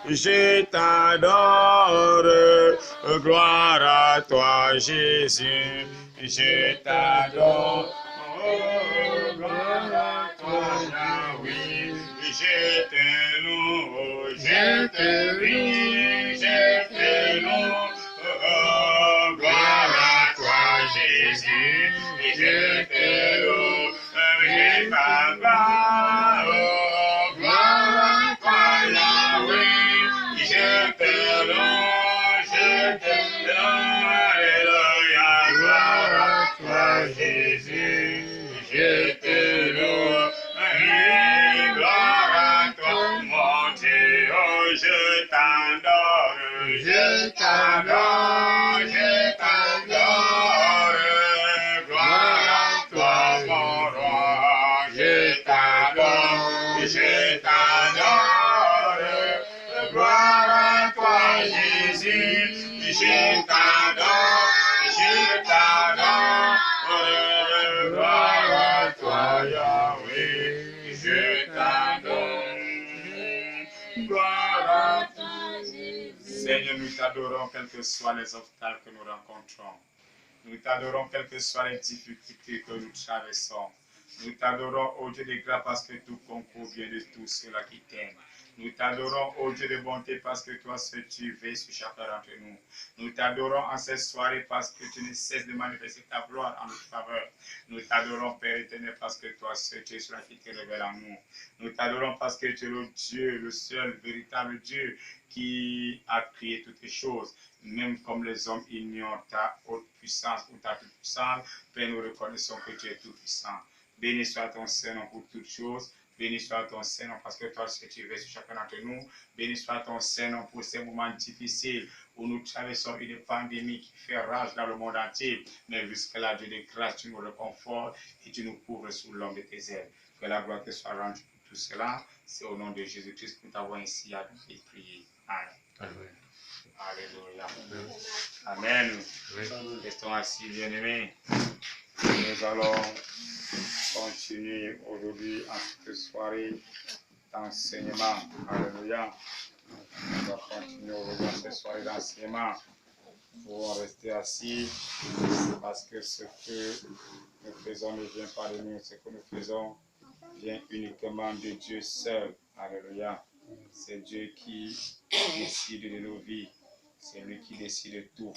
je t'adore. Gloire à toi, Jésus, je t'adore. Oh, gloire à toi, Yahweh, je te loue, je te loue, je te loue. Oh, gloire à toi, Jésus, je te loue, je t'adore. Oh, gloire à toi, Yahweh, je te loue, je te loue. Alléluia, gloire à toi, Jésus, je te loue. Oui, gloire à toi, mon Dieu, oh, je t'adore, je t'adore, je t'adore. Gloire à toi, mon roi, je t'adore, je t'adore. Gloire à toi, Jésus, je t'adore, je t'adore. Gloire à toi, Yahweh, je t'adore. Gloire à toi, Seigneur, nous t'adorons quels que soient les obstacles que nous rencontrons. Nous t'adorons quelles que soient les difficultés que nous traversons. Nous t'adorons, ô Dieu de grâce, parce que tout concourt vient de tous ceux-là qui t'aiment. Nous t'adorons, ô Dieu de bonté, parce que toi seul tu veilles sur chacun d'entre nous. Nous t'adorons en cette soirée parce que tu ne cesses de manifester ta gloire en notre faveur. Nous t'adorons, Père éternel, parce que toi seul tu es celui qui te révèle en nous. Nous t'adorons parce que tu es le Dieu, le seul véritable Dieu qui a créé toutes les choses. Même comme les hommes ignorent ta haute puissance ou ta toute puissance, Père, nous reconnaissons que tu es tout puissant. Béni soit ton Saint-Nom pour toutes choses. Béni soit ton Saint-Nom parce que toi, ce que tu veux sur chacun d'entre nous. Béni soit ton Saint-Nom pour ces moments difficiles où nous traversons une pandémie qui fait rage dans le monde entier. Mais jusque-là, Dieu de grâce, tu nous réconfortes et tu nous couvres sous l'ombre de tes ailes. Que la gloire te soit rendue pour tout cela. C'est au nom de Jésus-Christ que nous t'avons ainsi adoré et prié. Amen. Amen. Alléluia. Amen. Restons assis, bien-aimés. Nous allons continuer aujourd'hui en cette soirée d'enseignement. Alléluia. Nous allons continuer aujourd'hui en cette soirée d'enseignement. Nous pouvons rester assis parce que ce que nous faisons ne vient pas de nous. Ce que nous faisons vient uniquement de Dieu seul. Alléluia. C'est Dieu qui décide de nos vies. C'est lui qui décide de tout.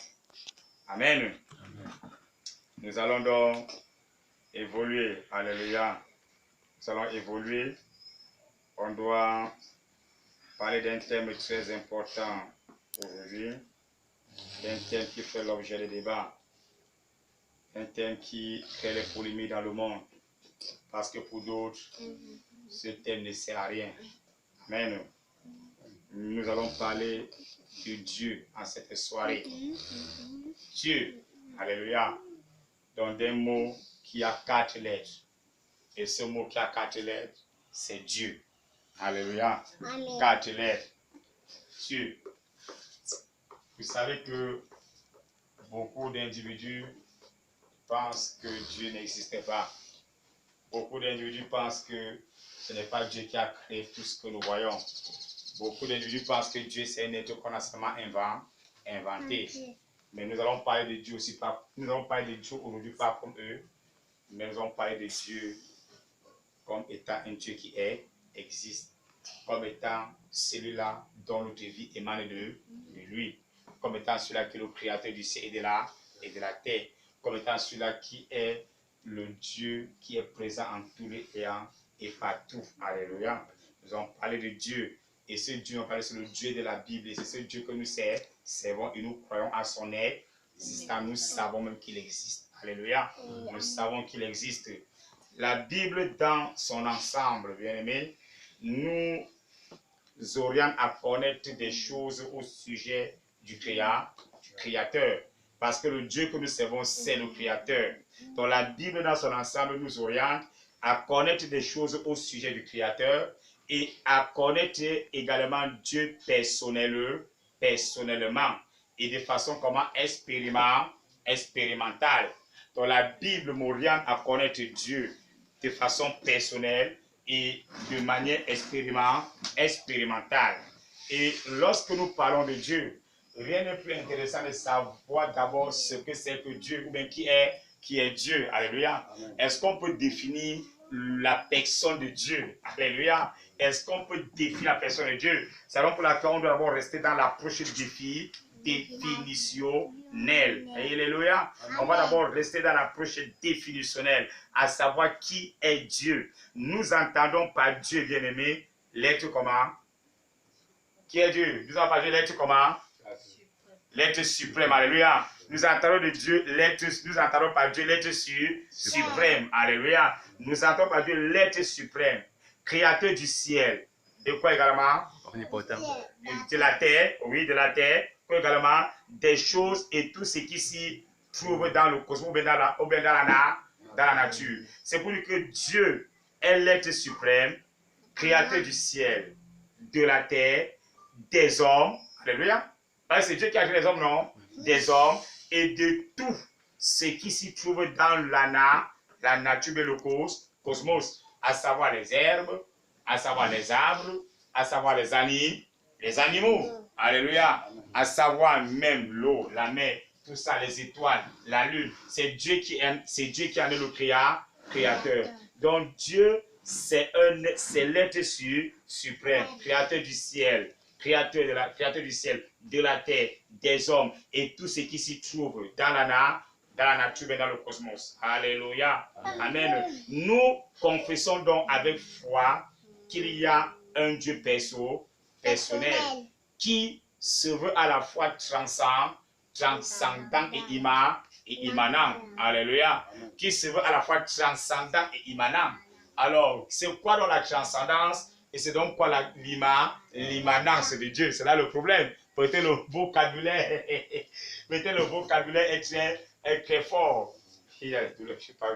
Amen. Amen. Nous allons donc évoluer. Alléluia. Nous allons évoluer. On doit parler d'un thème très important aujourd'hui. Un thème qui fait l'objet de débat. Un thème qui crée les polémiques dans le monde. Parce que pour d'autres, ce thème ne sert à rien. Amen. Nous allons parler de Dieu en cette soirée. Dieu, alléluia, dans des mots qui a 4 lettres. Et ce mot qui a 4 lettres, c'est Dieu. Alléluia. 4 lettres. Dieu. Vous savez que beaucoup d'individus pensent que Dieu n'existait pas. Beaucoup d'individus pensent que ce n'est pas Dieu qui a créé tout ce que nous voyons. Beaucoup d'individus pensent que Dieu c'est un être qu'on a seulement inventé. Mais nous allons parler de Dieu aussi, nous allons parler de Dieu aujourd'hui pas comme eux, mais nous allons parler de Dieu comme étant un Dieu qui existe, comme étant celui-là dont notre vie émane de lui, comme étant celui-là qui est le créateur du ciel et de la terre, comme étant celui-là qui est le Dieu qui est présent en tous les temps et partout. Alléluia. Nous allons parler de Dieu. Et ce Dieu, on parle, c'est le Dieu de la Bible. Et c'est ce Dieu que nous servons et nous croyons à son existence. Nous savons même qu'il existe. Alléluia. Nous savons qu'il existe. La Bible dans son ensemble, bien aimé, nous oriente à connaître des choses au sujet du Créateur. Parce que le Dieu que nous servons, c'est le Créateur. Donc la Bible dans son ensemble nous oriente à connaître des choses au sujet du Créateur et à connaître également Dieu personnellement et de façon comment expérimentale. Donc la Bible m'oriente à connaître Dieu de façon personnelle et de manière expérimentale. Et lorsque nous parlons de Dieu, rien n'est plus intéressant de savoir d'abord ce que c'est que Dieu, ou bien qui est Dieu. Alléluia. Est-ce qu'on peut définir la personne de Dieu? Alléluia. Est-ce qu'on peut définir la personne de Dieu? C'est donc pour laquelle on doit d'abord rester dans l'approche définitionnelle. Alléluia. On va d'abord rester dans l'approche définitionnelle, à savoir qui est Dieu. Nous entendons par Dieu, bien-aimé, l'être comment? Qui est Dieu? Nous entendons par Dieu l'être comment? L'être suprême. Alléluia. Nous entendons de Dieu l'être, nous entendons par Dieu l'être suprême. Alléluia. Nous entendons par Dieu l'être suprême, créateur du ciel. De quoi également? Omnipotent. De la terre, oui, de la terre. Quoi également? Des choses et tout ce qui s'y trouve dans le cosmos, ou bien dans la nature. C'est pour dire que Dieu est l'être suprême, créateur du ciel, de la terre, des hommes. Alléluia. C'est Dieu qui a créé les hommes, non? Des hommes et de tout ce qui s'y trouve dans la nature et le cosmos, à savoir les herbes, à savoir les arbres, à savoir les animaux. Alléluia. À savoir même l'eau, la mer, tout ça, les étoiles, la lune. C'est Dieu qui en est le créateur. Donc Dieu, c'est l'être suprême, créateur du ciel. Créateur du ciel, de la terre, des hommes et tout ce qui s'y trouve dans la nature et dans le cosmos. Alléluia. Amen. Nous confessons donc avec foi qu'il y a un Dieu personnel qui se veut à la fois transcendant et immanent. Alléluia. Qui se veut à la fois transcendant et immanent. Alors, c'est quoi dans la transcendance? Et c'est donc quoi l'immanence de Dieu? C'est là le problème. Peut-être le vocabulaire, est très fort. Il y a je ne sais pas,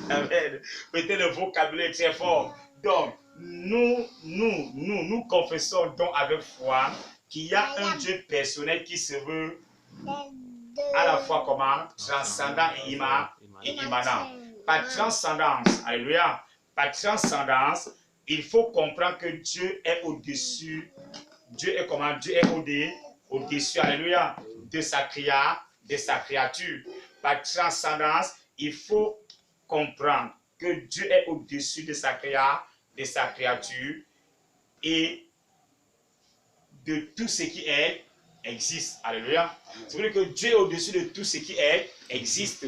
Amen. Peut-être le vocabulaire est très fort. Donc, nous confessons donc avec foi qu'il y a un Dieu personnel qui se veut à la fois comment? Transcendant et immanent. Par transcendance, alléluia, par transcendance, il faut comprendre que Dieu est au-dessus. Dieu est comment? Dieu est au-dessus, alléluia, de sa créature. Par transcendance, il faut comprendre que Dieu est au-dessus de sa créature et de tout ce qui existe. Alléluia. C'est-à-dire que Dieu est au-dessus de tout ce qui existe.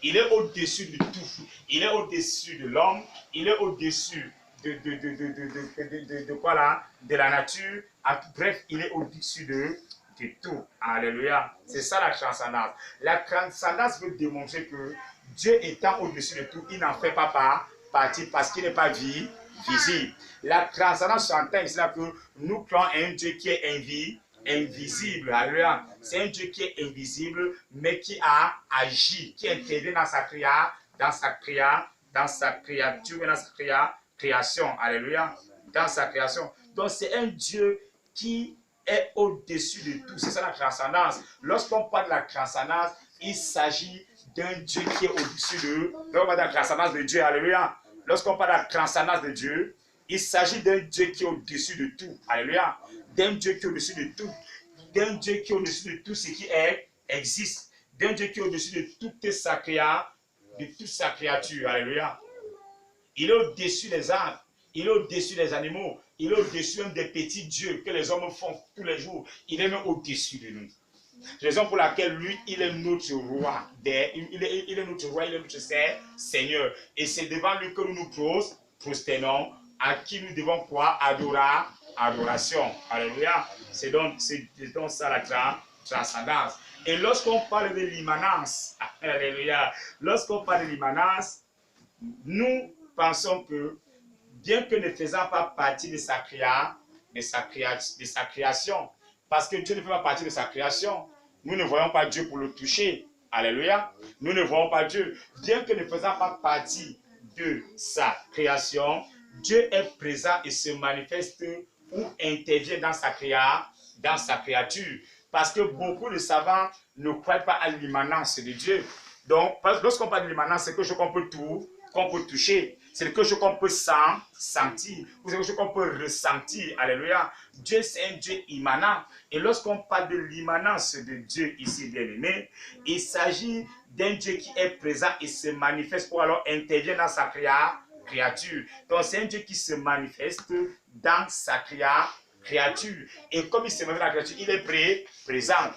Il est au-dessus de tout. Il est au-dessus de l'homme. Il est au-dessus de quoi là? De la nature. Bref, il est au-dessus de tout. Alléluia. C'est ça la transcendance. La transcendance veut démontrer que Dieu étant au-dessus de tout, il n'en fait pas partie parce qu'il n'est pas visible. La transcendance s'entend ici là que nous croyons un Dieu qui est invisible. Alléluia. C'est un Dieu qui est invisible, mais qui a agi, qui intervient dans sa créature, dans sa création. Alléluia. Dans sa création. Donc c'est un Dieu qui est au-dessus de tout. C'est ça la transcendance. Lorsqu'on parle de la transcendance, il s'agit d'un Dieu qui est au-dessus de... Lorsqu'on parle de la transcendance de Dieu, alléluia. Lorsqu'on parle de la transcendance de Dieu, il s'agit d'un Dieu qui est au-dessus de tout. Alléluia. D'un Dieu qui est au-dessus de tout. D'un Dieu qui est au-dessus de tout ce qui existe. D'un Dieu qui est au-dessus de toute sa créature. Alléluia. Il est au-dessus des arbres. Il est au-dessus des animaux. Il est au-dessus même des petits dieux que les hommes font tous les jours. Il est même au-dessus de nous. Raison pour laquelle lui, il est notre roi. Il est notre roi, il est notre Seigneur. Et c'est devant lui que nous nous prosternons, à qui nous devons quoi? Adoration. Alléluia. C'est donc ça la transcendance. Et lorsqu'on parle de l'immanence, alléluia, lorsqu'on parle de l'immanence, nous pensons que, bien que ne faisant pas partie de sa création, parce que Dieu ne fait pas partie de sa création, nous ne voyons pas Dieu pour le toucher. Alléluia. Nous ne voyons pas Dieu. Bien que ne faisant pas partie de sa création, Dieu est présent et se manifeste ou intervient dans sa créature. Parce que beaucoup de savants ne croient pas à l'immanence de Dieu. Donc, lorsqu'on parle de l'immanence, c'est quelque chose qu'on peut toucher. C'est quelque chose qu'on peut sentir, ou c'est quelque chose qu'on peut ressentir. Alléluia. Dieu, c'est un Dieu immanent. Et lorsqu'on parle de l'immanence de Dieu ici, bien-aimé, il s'agit d'un Dieu qui est présent et se manifeste ou alors intervient dans sa créature. Donc, c'est un Dieu qui se manifeste dans sa créature. Et comme il se manifeste dans la créature, il est présent.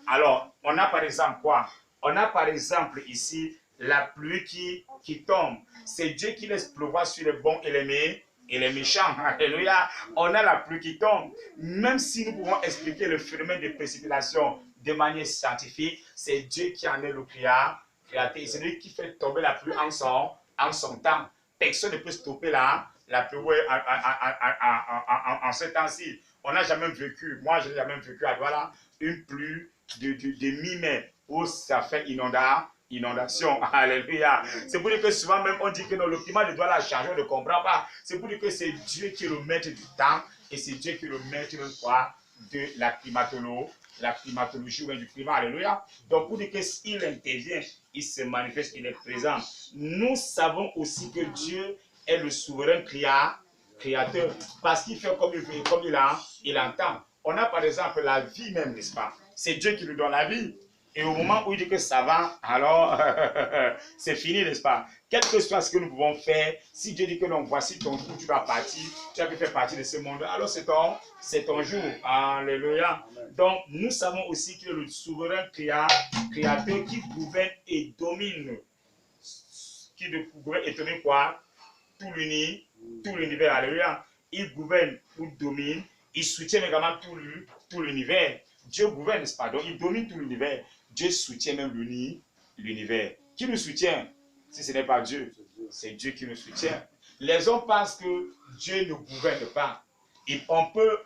Alors, on a par exemple quoi? On a par exemple ici la pluie qui tombe. C'est Dieu qui laisse pleuvoir sur les bons et les méchants. Alléluia. On a la pluie qui tombe. Même si nous pouvons expliquer le phénomène de précipitation de manière scientifique, c'est Dieu qui en est le créateur. C'est lui qui fait tomber la pluie en son temps. Personne ne peut stopper la pluie en ce temps-ci. On n'a jamais vécu, moi je n'ai jamais vécu à Douala, une pluie de mi-mai où ça fait inondation. Alléluia. C'est pour dire que souvent même on dit que le climat de Douala a changé, on ne comprend pas. C'est pour dire que c'est Dieu qui est le maître du temps et c'est Dieu qui est le maître de la climatologie ou bien du climat. Alléluia. Donc pour dire qu'il intervient, il se manifeste, il est présent. Nous savons aussi que Dieu est le souverain créateur parce qu'il fait comme il entend. On a par exemple la vie même, n'est-ce pas? C'est Dieu qui nous donne la vie. Et au moment où il dit que ça va, alors c'est fini, n'est-ce pas? Quel que soit ce que nous pouvons faire, si Dieu dit que non, voici ton jour, tu vas partir, tu as pu faire partie de ce monde, alors c'est ton jour. Alléluia. Donc, nous savons aussi qu'il est le souverain créateur qui gouverne et domine. Qui gouverne et domine quoi? Tout l'univers. Alléluia. Il gouverne ou domine. Il soutient également tout l'univers. Dieu gouverne, n'est-ce pas? Donc, il domine tout l'univers. Dieu soutient même l'univers. Qui nous soutient? Si ce n'est pas Dieu, c'est Dieu qui nous soutient. Les hommes pensent que Dieu ne gouverne pas. Et on peut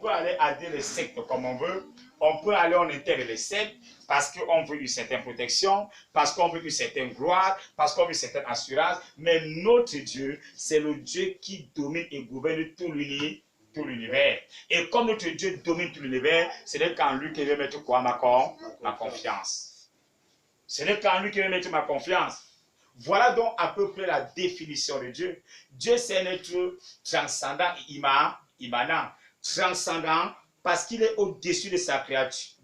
aller adhérer les sectes comme on veut. On peut aller en intégrer les sectes parce qu'on veut une certaine protection, parce qu'on veut une certaine gloire, parce qu'on veut une certaine assurance. Mais notre Dieu, c'est le Dieu qui domine et gouverne tout l'univers. Et comme notre Dieu domine tout l'univers, ce n'est qu'en lui que je vais mettre quoi? Ma confiance. Ce n'est qu'en lui que je vais mettre ma confiance. Voilà donc à peu près la définition de Dieu. Dieu, c'est un être transcendant et immanent. Transcendant parce qu'il est au-dessus de sa créature,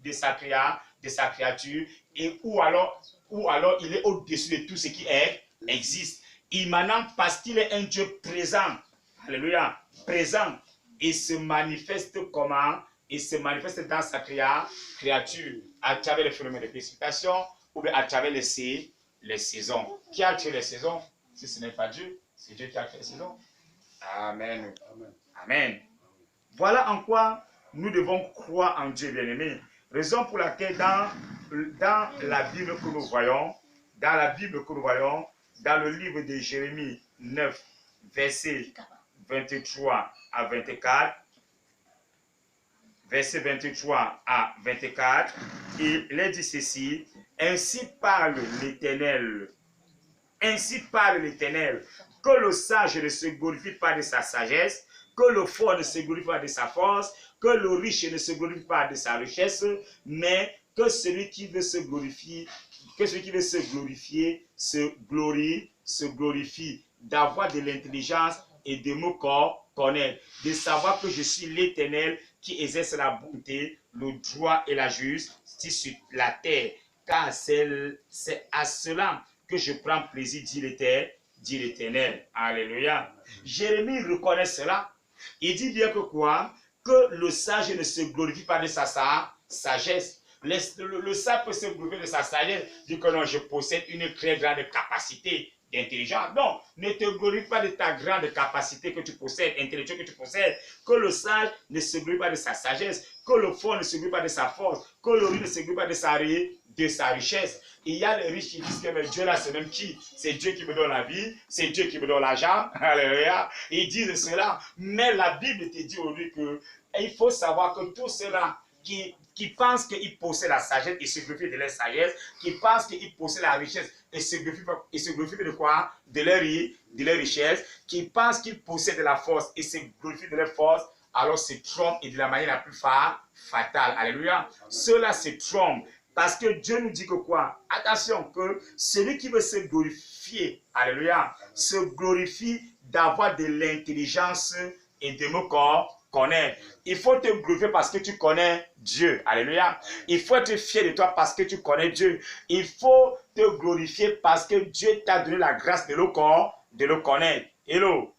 et ou alors il est au-dessus de tout ce qui existe. Immanent parce qu'il est un Dieu présent. Alléluia. Présent. Et se manifeste comment? Il se manifeste dans sa créature à travers les phénomènes de précipitation ou bien à travers les saisons. Qui a créé les saisons? Si ce n'est pas Dieu, c'est Dieu qui a créé les saisons. Amen. Amen. Amen. Voilà en quoi nous devons croire en Dieu, bien-aimé. Raison pour laquelle dans la Bible que nous voyons, dans le livre de Jérémie 9, versets 23 à 24, verset 23 à 24, il est dit ceci: ainsi parle l'Éternel, que le sage ne se glorifie pas de sa sagesse, que le fort ne se glorifie pas de sa force, que le riche ne se glorifie pas de sa richesse, mais que celui qui veut se glorifier, se glorifie d'avoir de l'intelligence et de me connaître, de savoir que je suis l'Éternel qui exerce la bonté, le droit et la justice sur la terre. Car c'est à cela que je prends plaisir, dit l'Éternel. Alléluia. Jérémie reconnaît cela. Il dit bien que quoi? Que le sage ne se glorifie pas de sa sagesse. Le sage peut se glorifier de sa sagesse, dit que non, je possède une très grande capacité d'intelligence. Non, ne te glorifie pas de ta grande capacité que tu possèdes, intellectuelle que tu possèdes. Que le sage ne se glorifie pas de sa sagesse, que le fort ne se glorifie pas de sa force, que le riche ne se glorifie pas de sa richesse. Il y a les riches qui disent que mais Dieu là, c'est même qui? C'est Dieu qui me donne la vie, c'est Dieu qui me donne l'argent. Alléluia. Ils disent cela. Mais la Bible te dit aujourd'hui que il faut savoir que tous ceux-là qui pensent qu'ils possèdent la sagesse et se glorifient de leur sagesse, qui pensent qu'ils possèdent la richesse et se glorifient de quoi? De leur richesse, qui pensent qu'ils possèdent de la force et se glorifient de leur force, alors se trompent et de la manière la plus fatale. Alléluia. Ceux-là se trompent. Parce que Dieu nous dit que quoi? Attention, que celui qui veut se glorifier, alléluia, se glorifie d'avoir de l'intelligence et de me connaître. Il faut te glorifier parce que tu connais Dieu. Alléluia. Il faut être fier de toi parce que tu connais Dieu. Il faut te glorifier parce que Dieu t'a donné la grâce de le connaître. Hello.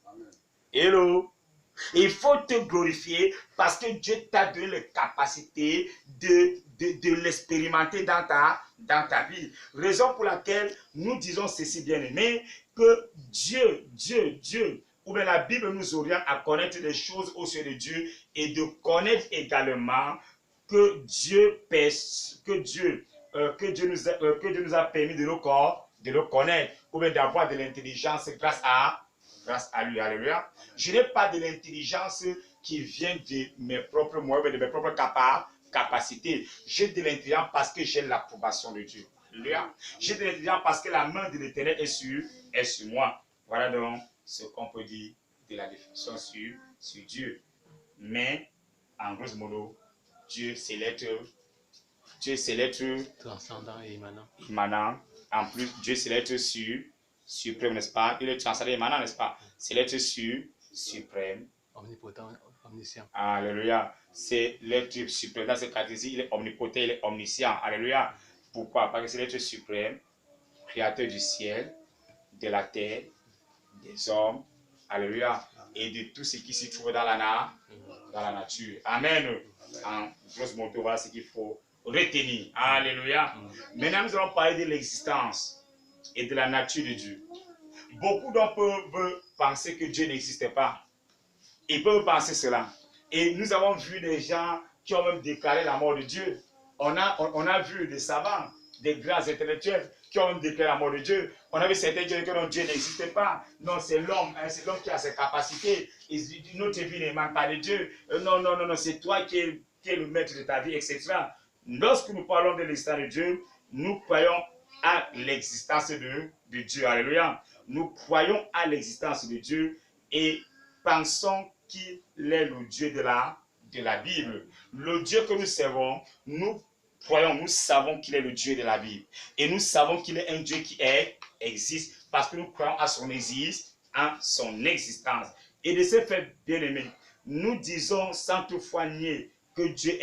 Hello. Il faut te glorifier parce que Dieu t'a donné la capacité de l'expérimenter dans ta vie. Raison pour laquelle nous disons ceci, bien-aimé, que Dieu, ou bien la Bible nous oriente à connaître des choses au sujet de Dieu et de connaître également que Dieu nous a permis de le connaître, ou bien d'avoir de l'intelligence grâce à lui. Alléluia. Je n'ai pas de l'intelligence qui vient de mes propres moyens, de mes propres capacités. J'ai de l'intelligence parce que j'ai l'approbation de Dieu. Alléluia. J'ai de l'intelligence parce que la main de l'Éternel est sur moi. Voilà donc ce qu'on peut dire de la définition sur Dieu. Mais, en grosso modo, Dieu c'est l'être transcendant et immanent. En plus, Dieu c'est l'être suprême, n'est-ce pas? Il est transcendant et immanent, n'est-ce pas? C'est l'être suprême. Omnipotent, omniscient. Alléluia. C'est l'être suprême. Dans ce cas-ci, il est omnipotent, il est omniscient. Alléluia. Pourquoi? Parce que c'est l'être suprême, créateur du ciel, de la terre, des hommes. Alléluia. Et de tout ce qui se trouve dans la nature. Amen. En grosso modo, voilà ce qu'il faut retenir. Alléluia. Maintenant, nous allons parler de l'existence et de la nature de Dieu. Beaucoup d'hommes peuvent penser que Dieu n'existait pas. Ils peuvent penser cela. Et nous avons vu des gens qui ont même déclaré la mort de Dieu. On a vu des savants, des grands intellectuels qui ont même déclaré la mort de Dieu. On a vu certains qui ont dit que non, Dieu n'existait pas. Non, c'est l'homme qui a ses capacités. Notre vie ne manque pas de Dieu. Non, c'est toi qui es le maître de ta vie, etc. Lorsque nous parlons de l'existence de Dieu, nous croyons à l'existence de Dieu. Alléluia. Nous croyons à l'existence de Dieu et pensons qu'il est le Dieu de la Bible. Le Dieu que nous servons, nous savons qu'il est le Dieu de la Bible. Et nous savons qu'il est un Dieu qui existe parce que nous croyons à son existence. Et de ce fait, bien-aimés, nous disons sans toutefois nier que Dieu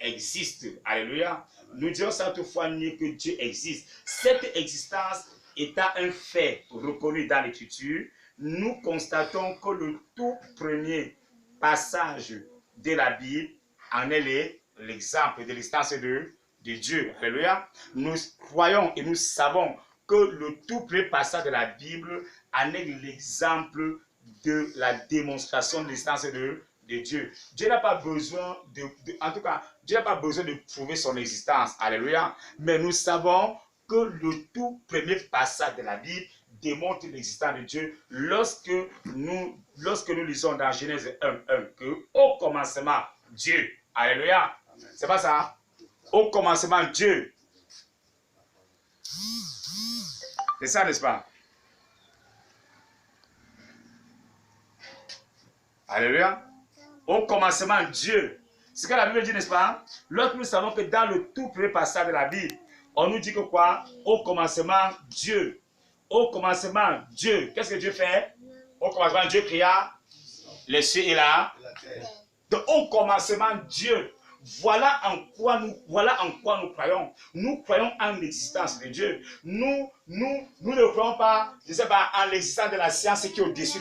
existe. Alléluia. Nous disons sans toutefois nier que Dieu existe. Cette existence étant un fait reconnu dans l'Écriture, nous constatons que le tout premier passage de la Bible en est l'exemple de l'existence de Dieu. Alléluia. Nous croyons et nous savons que le tout premier passage de la Bible en est l'exemple de la démonstration de l'existence de Dieu. Dieu n'a pas besoin en tout cas, Dieu n'a pas besoin de prouver son existence. Alléluia. Mais nous savons que le tout premier passage de la Bible démontre l'existence de Dieu lorsque nous lisons dans Genèse 1:1 que au commencement, Dieu. Alléluia. C'est pas ça? Au commencement, Dieu. C'est ça, n'est-ce pas? Alléluia. Au commencement, Dieu. C'est ce que la Bible dit, n'est-ce pas? Lorsque nous savons que dans le tout premier passage de la Bible, on nous dit que quoi? Au commencement, Dieu. Au commencement, Dieu. Qu'est-ce que Dieu fait? Au commencement, Dieu créa les cieux et la terre. Donc, au commencement, Dieu. Voilà en quoi nous croyons. Nous croyons en l'existence de Dieu. Nous ne croyons pas, je ne sais pas, en l'existence de la science qui est au-dessus